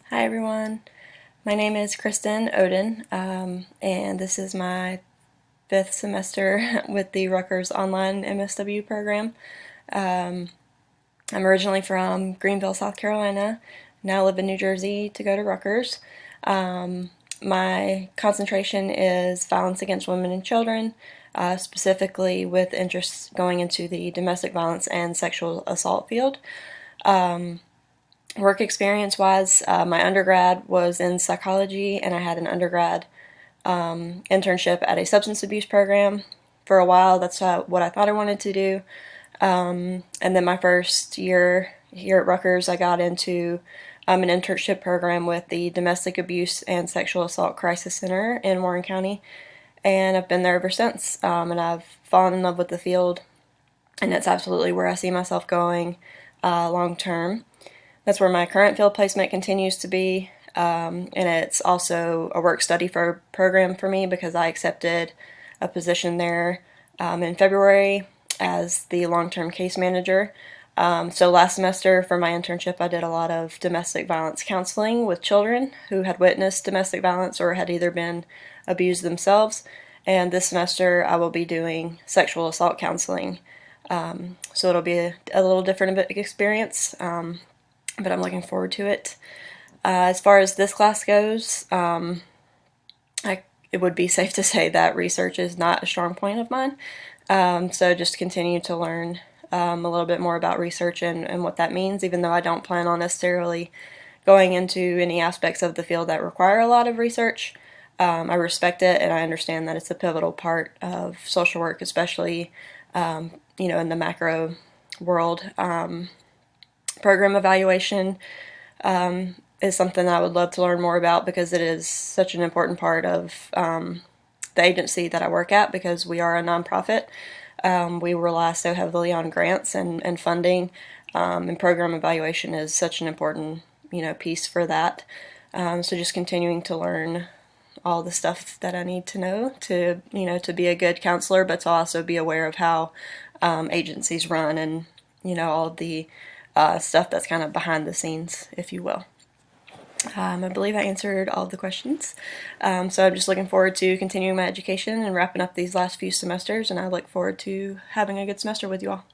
Hi everyone, my name is Kristen Oden, and this is my 5th semester with the Rutgers Online MSW program. I'm originally from Greenville, South Carolina, now live in New Jersey to go to Rutgers. My concentration is violence against women and children, specifically with interest going into the domestic violence and sexual assault field. Work experience wise, my undergrad was in psychology, and I had an undergrad internship at a substance abuse program for a while. That's what I thought I wanted to do. And then my first year here at Rutgers, I got into an internship program with the Domestic Abuse and Sexual Assault Crisis Center in Warren County, and I've been there ever since. And I've fallen in love with the field, and it's absolutely where I see myself going long term. That's where my current field placement continues to be, and it's also a work study program for me because I accepted a position there in February as the long-term case manager. So last semester for my internship, I did a lot of domestic violence counseling with children who had witnessed domestic violence or had either been abused themselves. And this semester, I will be doing sexual assault counseling. So it'll be a little different experience. But I'm looking forward to it. As far as this class goes, it would be safe to say that research is not a strong point of mine. So just continue to learn a little bit more about research and what that means, even though I don't plan on necessarily going into any aspects of the field that require a lot of research. I respect it, and I understand that it's a pivotal part of social work, especially in the macro world. Program evaluation is something I would love to learn more about because it is such an important part of the agency that I work at, because we are a nonprofit. We rely so heavily on grants and funding, and program evaluation is such an important piece for that. So just continuing to learn all the stuff that I need to know to be a good counselor, but to also be aware of how agencies run and all the stuff that's kind of behind the scenes, if you will. I believe I answered all of the questions. So I'm just looking forward to continuing my education and wrapping up these last few semesters, and I look forward to having a good semester with you all.